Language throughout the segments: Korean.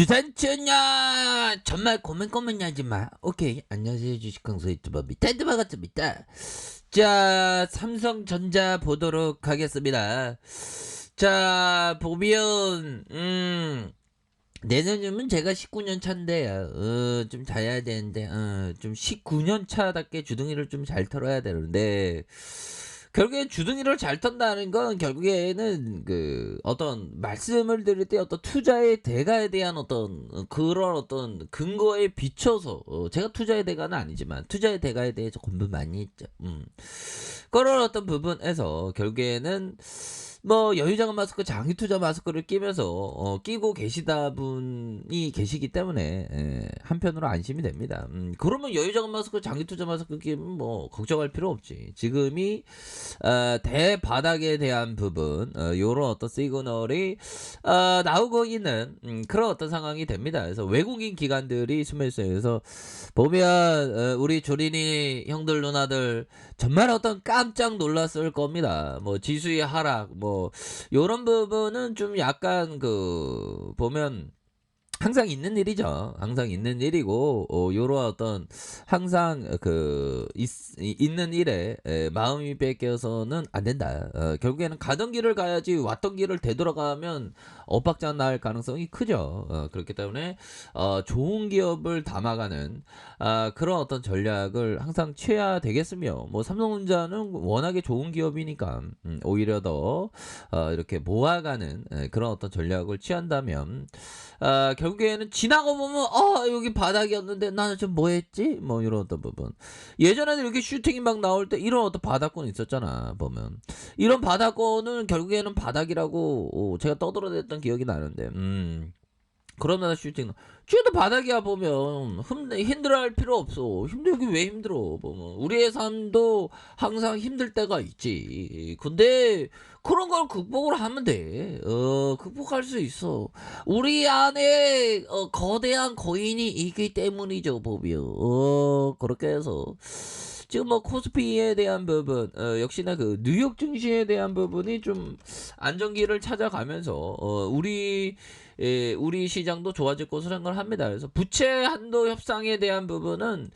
주산치였냐 정말 고민고민 하지마. 오케이, 안녕하세요. 주식강사 유튜버 미타드 반갑습니다. 자, 삼성전자 보도록 하겠습니다. 자, 보면 내년이면 제가 19년 차인데요. 좀 잘해야 되는데 좀 19년 차답게 주둥이를 좀 잘 털어야 되는데, 결국엔 주둥이를 잘 턴다는 건 결국에는 그 어떤 말씀을 드릴 때 어떤 투자의 대가에 대한 어떤 그런 어떤 근거에 비춰서, 제가 투자의 대가는 아니지만 투자의 대가에 대해서 공부 많이 했죠. 그런 어떤 부분에서 결국에는 뭐 여유자금 마스크, 장기 투자 마스크를 끼면서 끼고 계시다 분이 계시기 때문에 한편으로 안심이 됩니다. 그러면 여유자금 마스크, 장기 투자 마스크 끼면 뭐 걱정할 필요 없지. 지금이 대바닥에 대한 부분, 요런 어떤 시그널이 나오고 있는 그런 어떤 상황이 됩니다. 그래서 외국인 기관들이 숨어 있어요. 그래서 보면 우리 조린이 형들 누나들 정말 어떤 깜짝 놀랐을 겁니다. 뭐 지수의 하락, 뭐 요런 부분은 좀 약간 그 보면 항상 있는 일이죠. 항상 있는 일이고, 요런 어떤 항상 있는 일에 마음이 뺏겨서는 안 된다. 결국에는 가던 길을 가야지 왔던 길을 되돌아가면 엇박자 날 가능성이 크죠. 그렇기 때문에 좋은 기업을 담아가는 그런 어떤 전략을 항상 취해야 되겠으며, 뭐 삼성전자는 워낙에 좋은 기업이니까 오히려 더 이렇게 모아가는 그런 어떤 전략을 취한다면, 결국에는 지나고 보면 여기 바닥이었는데 나는 좀 뭐 했지? 뭐 이런 어떤 부분. 예전에는 이렇게 슈팅이 막 나올 때 이런 어떤 바닥권 있었잖아. 보면 이런 바닥권은 결국에는 바닥이라고 제가 떠들어댔던 기억이 나는데, 그러면 슈팅 쟤도 바닥이야. 보면 힘들어할 필요 없어. 힘들기 왜 힘들어. 보면 우리의 삶도 항상 힘들 때가 있지. 근데 그런 걸 극복을 하면 돼. 극복할 수 있어. 우리 안에 거대한 거인이 있기 때문이죠. 보면 그렇게 해서 지금 뭐 코스피에 대한 부분, 역시나 그 뉴욕 증시에 대한 부분이 좀 안정기를 찾아가면서 우리 시장도 좋아질 것으로 생각합니다. 그래서 부채 한도 협상에 대한 부분은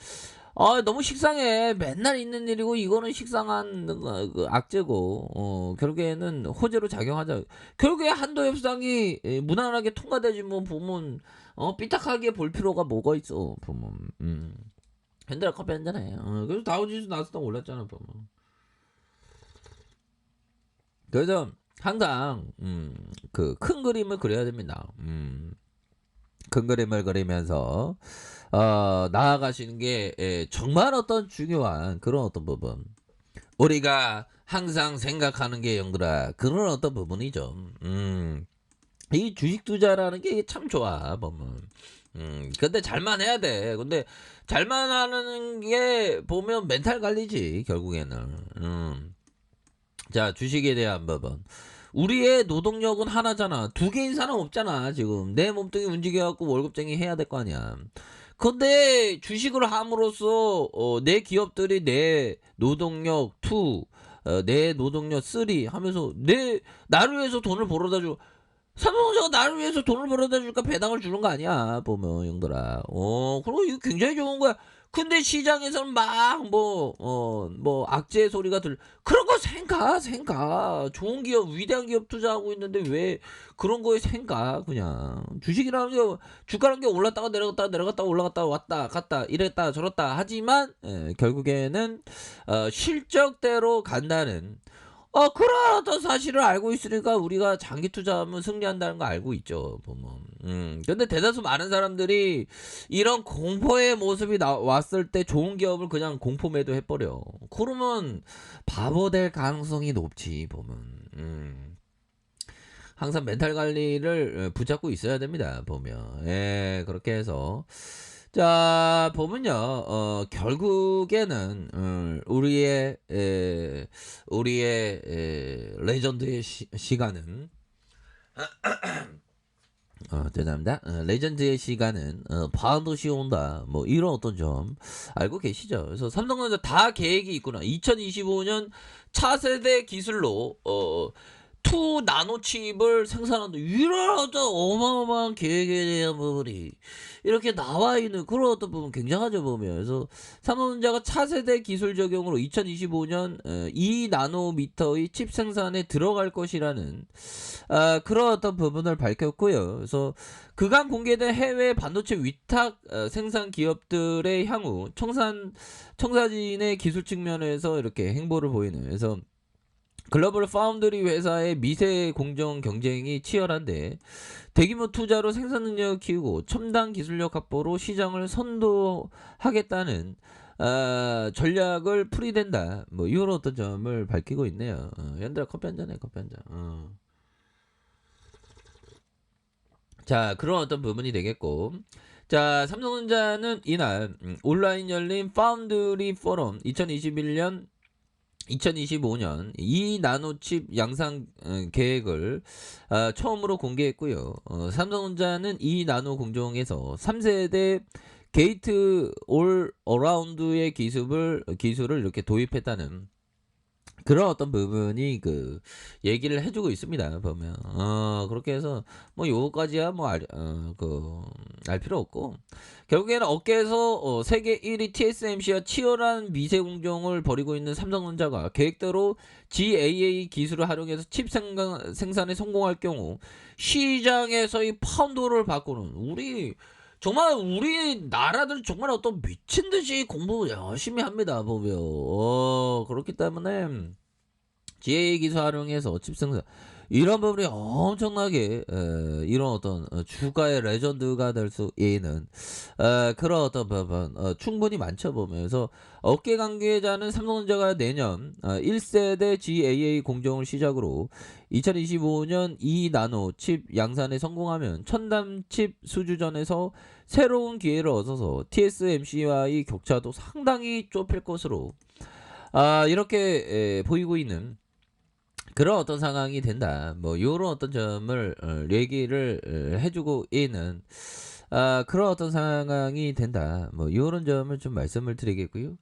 너무 식상해. 맨날 있는 일이고 이거는 식상한 그 악재고, 결국에는 호재로 작용하자. 결국에 한도 협상이 무난하게 통과되지 뭐 보면 삐딱하게 볼 필요가 뭐가 있어. 보면 핸드라 커피 한잔해. 그래서 다우지수 나스닥 올랐잖아. 보면. 그래서 항상 그 큰 그림을 그려야 됩니다. 큰 그림을 그리면서 나아가시는 게 정말 어떤 중요한 그런 어떤 부분, 우리가 항상 생각하는 게 영들아 그런 어떤 부분이죠. 이 주식 투자라는 게 참 좋아 보면. 근데 잘만 해야 돼. 근데 잘만 하는 게 보면 멘탈 관리지 결국에는. 자, 주식에 대한 부분. 우리의 노동력은 하나잖아. 두 개인 사람 없잖아. 지금 내 몸뚱이 움직여갖고 월급쟁이 해야 될 거 아니야. 근데 주식을 함으로써 내 기업들이 내 노동력 2, 내 노동력 3 하면서 나를 위해서 돈을 벌어다 줘. 삼성전자가 나를 위해서 돈을 벌어다 줄까 배당을 주는 거 아니야. 보면 형들아. 그리고 이거 굉장히 좋은 거야. 근데 시장에서는 막 뭐 악재 소리가 그런 거 생각. 좋은 기업, 위대한 기업 투자하고 있는데 왜 그런 거에 생각. 그냥 주식이라는 게 주가라는 게 올랐다가 내려갔다 올라갔다 왔다 갔다 이랬다 저랬다 하지만 결국에는 실적대로 간다는 그런 어떤 사실을 알고 있으니까 우리가 장기 투자하면 승리한다는 거 알고 있죠, 보면. 근데 대다수 많은 사람들이 이런 공포의 모습이 왔을 때 좋은 기업을 그냥 공포 매도해버려. 그러면 바보 될 가능성이 높지, 보면. 항상 멘탈 관리를 붙잡고 있어야 됩니다, 보면. 그렇게 해서. 자, 보면요, 결국에는, 우리의 레전드의 시간은, 죄송합니다. 레전드의 시간은, 반드시 온다. 뭐, 이런 어떤 점, 알고 계시죠? 그래서 삼성전자 다 계획이 있구나. 2025년 차세대 기술로, 2 나노칩을 생산한다. 이런 어떤 어마어마한 계획에 대한 부분이 이렇게 나와 있는 그런 어떤 부분 굉장하죠 보면. 그래서 삼성전자가 차세대 기술 적용으로 2025년 2 나노미터의 칩 생산에 들어갈 것이라는 그런 어떤 부분을 밝혔고요. 그래서 그간 공개된 해외 반도체 위탁 생산 기업들의 향후 청사진의 기술 측면에서 이렇게 행보를 보이는. 그래서 글로벌 파운드리 회사의 미세 공정 경쟁이 치열한데 대규모 투자로 생산 능력을 키우고 첨단 기술력 확보로 시장을 선도하겠다는 전략을 풀이된다. 뭐 이런 어떤 점을 밝히고 있네요. 얘들아 커피 한 잔해 커피 한 잔. 자 그런 어떤 부분이 되겠고. 자 삼성전자는 이날 온라인 열린 파운드리 포럼 2025년 2 나노칩 양산 계획을 처음으로 공개했고요. 삼성전자는 2 나노 공정에서 3세대 게이트 올 어라운드의 기술을 이렇게 도입했다는 그런 어떤 부분이 그 얘기를 해주고 있습니다. 보면 그렇게 해서 뭐 요거까지야 뭐 알 필요 없고 결국에는 업계에서 세계 1위 TSMC와 치열한 미세 공정을 벌이고 있는 삼성전자가 계획대로 GAA 기술을 활용해서 칩 생산에 성공할 경우 시장에서의 파운드를 바꾸는 정말 우리나라들 정말 어떤 미친 듯이 공부 열심히 합니다 보면. 그렇기 때문에 GA 기술 활용해서 칩 생산 이런 부분이 엄청나게 이런 어떤 주가의 레전드가 될 수 있는 그런 어떤 부분 충분히 많죠 보면서 업계 관계자는 삼성전자가 내년 1세대 GAA 공정을 시작으로 2025년 2 나노 칩 양산에 성공하면 첨단 칩 수주전에서 새로운 기회를 얻어서 TSMC와의 격차도 상당히 좁힐 것으로 이렇게 보이고 있는 그런 어떤 상황이 된다. 뭐 요런 어떤 점을 얘기를 해주고 있는 그런 어떤 상황이 된다. 뭐 요런 점을 좀 말씀을 드리겠고요.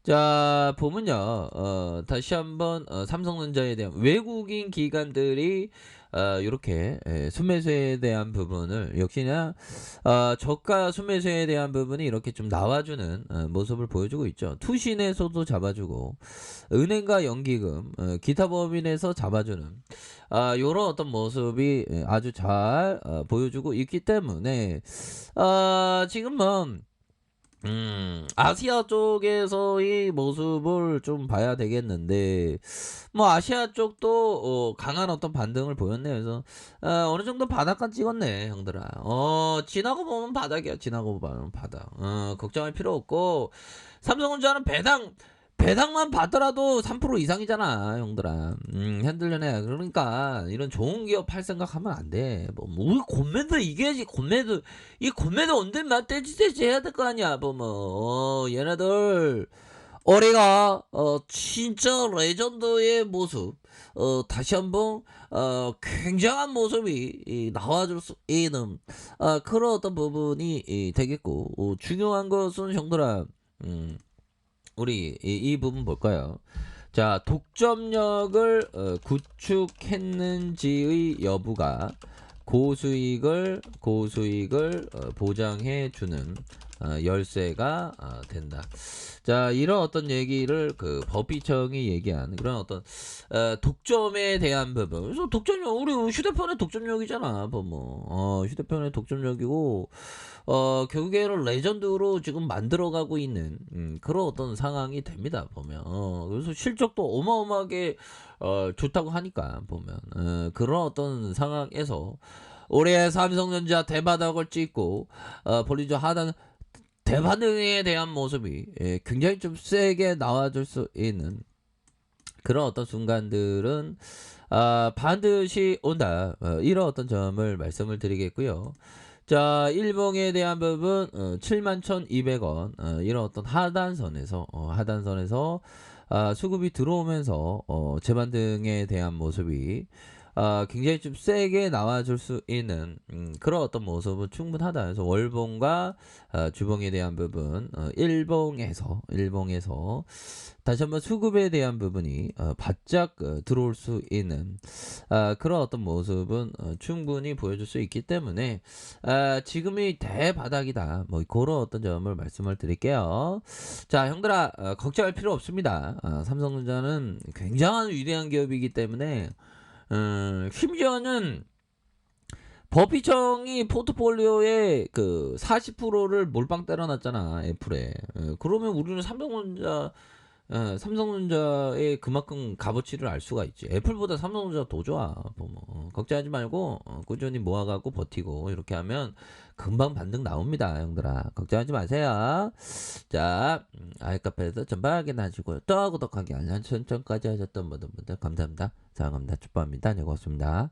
자 보면요 다시 한번 삼성전자에 대한 외국인 기관들이 요렇게 순매수에 대한 부분을 역시나 저가 순매수에 대한 부분이 이렇게 좀 나와주는 모습을 보여주고 있죠. 투신에서도 잡아주고 은행과 연기금 기타 법인에서 잡아주는 요런 어떤 모습이 아주 잘 보여주고 있기 때문에 지금 뭐 아시아 쪽에서의 모습을 좀 봐야 되겠는데 뭐 아시아 쪽도 강한 어떤 반등을 보였네요. 그래서 어느 정도 바닥간 찍었네 형들아. 지나고 보면 바닥이야. 지나고 보면 바닥. 걱정할 필요 없고 삼성전자는 배당만 받더라도 3% 이상이잖아 형들아. 흔들려네. 그러니까 이런 좋은 기업 할 생각하면 안 돼. 우리 곤매도 이겨야지. 이 곤매도 언제나 떼지 해야 될 거 아니야. 얘네들 우리가 진짜 레전드의 모습 다시 한번 굉장한 모습이 나와줄 수 있는 그런 어떤 부분이 되겠고 중요한 것은 형들아 우리 이 부분 볼까요? 자 독점력을 구축했는지의 여부가 고수익을 보장해주는 열쇠가 된다. 자 이런 어떤 얘기를 그 법비청이 얘기한 그런 어떤 독점에 대한 부분. 그래서 독점력 우리 휴대폰의 독점력이잖아. 휴대폰의 독점력이고 결국에는 레전드로 지금 만들어가고 있는 그런 어떤 상황이 됩니다 보면. 그래서 실적도 어마어마하게 좋다고 하니까 보면 그런 어떤 상황에서 올해 삼성전자 대바닥을 찍고 볼리저 하단 대반응에 대한 모습이 굉장히 좀 세게 나와줄 수 있는 그런 어떤 순간들은 반드시 온다. 이런 어떤 점을 말씀을 드리겠고요. 자 일봉에 대한 부분 71,200원 이런 어떤 하단선에서 수급이 들어오면서 재반등에 대한 모습이 굉장히 좀 세게 나와줄 수 있는 그런 어떤 모습은 충분하다. 그래서 월봉과 주봉에 대한 부분, 일봉에서 다시 한번 수급에 대한 부분이 바짝 들어올 수 있는 그런 어떤 모습은 충분히 보여줄 수 있기 때문에 지금이 대바닥이다. 뭐 그런 어떤 점을 말씀을 드릴게요. 자, 형들아, 걱정할 필요 없습니다. 삼성전자는 굉장한 위대한 기업이기 때문에 심지어는 법이청이 포트폴리오에 그 40%를 몰빵 때려놨잖아, 애플에. 그러면 우리는 삼성전자의 그만큼 값어치를 알 수가 있지. 애플보다 삼성전자 더 좋아. 보면. 걱정하지 말고 꾸준히 모아가고 버티고 이렇게 하면 금방 반등 나옵니다, 형들아. 걱정하지 마세요. 자, 아이카페에서 전방 확인하시고요. 또 구독하기 알람 설정까지 하셨던 모든 분들 감사합니다. 사랑합니다. 축복합니다. 네, 고맙습니다.